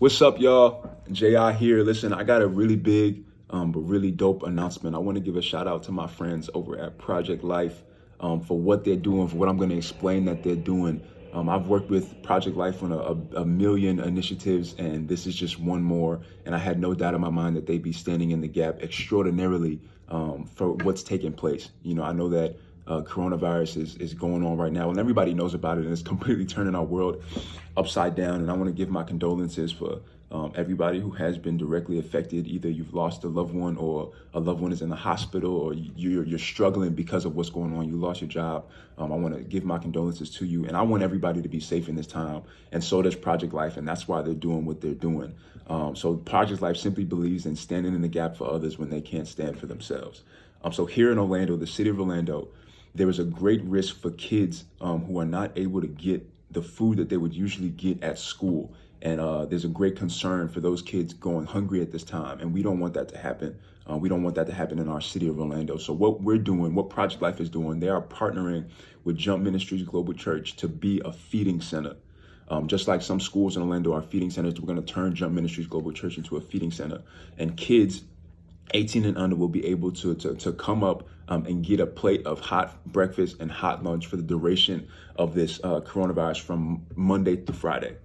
What's up, y'all? JI here. Listen, I got a really big but really dope announcement. I want to give a shout out to my friends over at Project Life for what they're doing, for what I'm going to explain that they're doing. I've worked with Project Life on a million initiatives, and this is just one more. And I had no doubt in my mind that they'd be standing in the gap extraordinarily for what's taking place. I know that coronavirus is going on right now, and everybody knows about it, and it's completely turning our world upside down. And I want to give my condolences for everybody who has been directly affected. Either you've lost a loved one, or a loved one is in the hospital, or you're struggling because of what's going on. You lost your job. I want to give my condolences to you, and I want everybody to be safe in this time. And so does Project Life, and that's why they're doing what they're doing. So Project Life simply believes in standing in the gap for others when they can't stand for themselves. So here in Orlando, the city of Orlando, there is a great risk for kids who are not able to get the food that they would usually get at school. And there's a great concern for those kids going hungry at this time. And we don't want that to happen. We don't want that to happen in our city of Orlando. So what we're doing, what Project Life is doing, they are partnering with Jump Ministries Global Church to be a feeding center. Just like some schools in Orlando are feeding centers, we're going to turn Jump Ministries Global Church into a feeding center. And kids 18 and under will be able to come up and get a plate of hot breakfast and hot lunch for the duration of this coronavirus from Monday through Friday.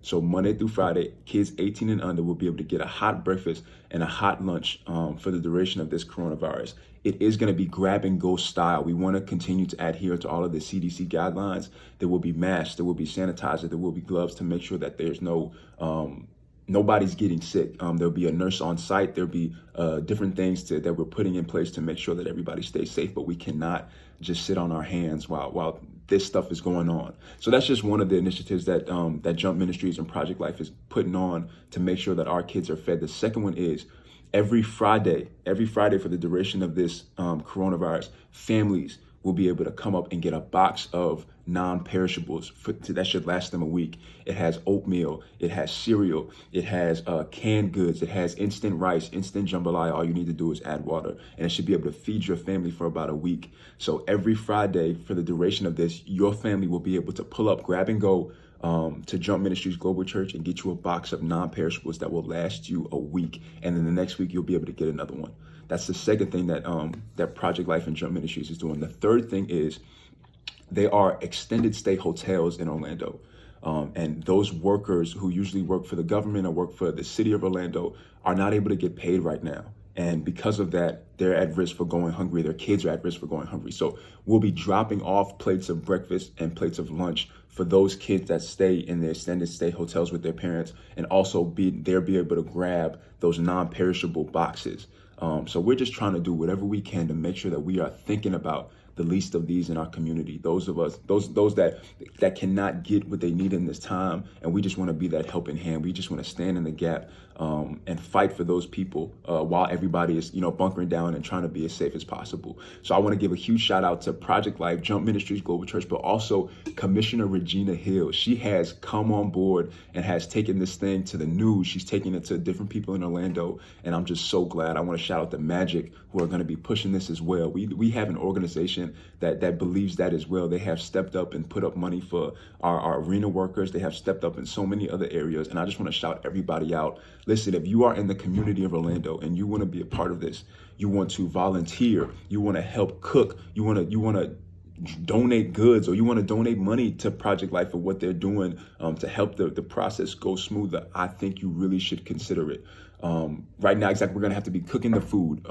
So Monday through Friday, kids 18 and under will be able to get a hot breakfast and a hot lunch for the duration of this coronavirus. It is going to be grab and go style. We want to continue to adhere to all of the CDC guidelines. There will be masks, there will be sanitizer, there will be gloves to make sure that there's nobody's getting sick. There'll be a nurse on site. There'll be different things that we're putting in place to make sure that everybody stays safe, but we cannot just sit on our hands while this stuff is going on. So that's just one of the initiatives that that Jump Ministries and Project Life is putting on to make sure that our kids are fed. The second one is every Friday for the duration of this coronavirus, families will be able to come up and get a box of non-perishables that should last them a week. It has oatmeal, it has cereal, it has canned goods, it has instant rice, instant jambalaya. All you need to do is add water, and it should be able to feed your family for about a week. So every Friday for the duration of this, your family will be able to pull up, grab and go to Jump Ministries Global Church and get you a box of non-perishables that will last you a week. And then the next week, you'll be able to get another one. That's the second thing that that Project Life and Jump Ministries is doing. The third thing is they are extended stay hotels in Orlando. And those workers who usually work for the government or work for the city of Orlando are not able to get paid right now. And because of that, they're at risk for going hungry. Their kids are at risk for going hungry. So we'll be dropping off plates of breakfast and plates of lunch for those kids that stay in their extended stay hotels with their parents, and also be able to grab those non-perishable boxes. So we're just trying to do whatever we can to make sure that we are thinking about the least of these in our community, those of us, those that cannot get what they need in this time. And we just want to be that helping hand. We just want to stand in the gap and fight for those people while everybody is, bunkering down and trying to be as safe as possible. So I want to give a huge shout out to Project Life, Jump Ministries Global Church, but also Commissioner Regina Hill. She has come on board and has taken this thing to the news. She's taking it to different people in Orlando, and I'm just so glad. I want to shout out to Magic, who are going to be pushing this as well. We have an organization that believes that as well. They have stepped up and put up money for our arena workers. They have stepped up in so many other areas, and I just want to shout everybody out. Listen, if you are in the community of Orlando and you want to be a part of this, you want to volunteer, you want to help cook, you want to donate goods, or you want to donate money to Project Life for what they're doing to help the process go smoother, I think you really should consider it. Right now, exactly, we're going to have to be cooking the food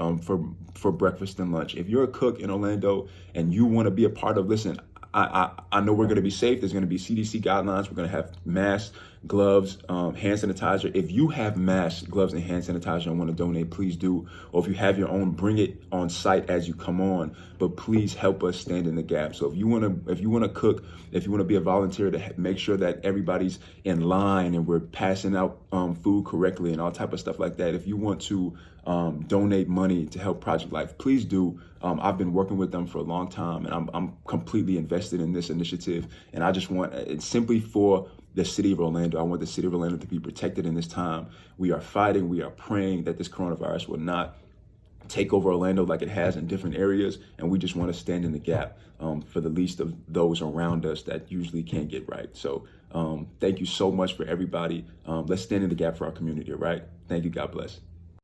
for breakfast and lunch. If you're a cook in Orlando and you want to be a part of, listen, I know we're going to be safe. There's going to be CDC guidelines. We're going to have masks, gloves, hand sanitizer. If you have masks, gloves, and hand sanitizer and want to donate, please do. Or if you have your own, bring it on site as you come on. But please help us stand in the gap. So if you want to cook, if you want to be a volunteer to make sure that everybody's in line and we're passing out food correctly and all type of stuff like that. If you want to donate money to help Project Life, please do. I've been working with them for a long time, and I'm completely invested in this initiative. And I just want it's simply for the city of Orlando. I want the city of Orlando to be protected in this time. We are fighting, we are praying that this coronavirus will not take over Orlando like it has in different areas, and we just want to stand in the gap for the least of those around us that usually can't get right. So Thank you so much for everybody. Let's stand in the gap for our community, all right? Thank you. God bless.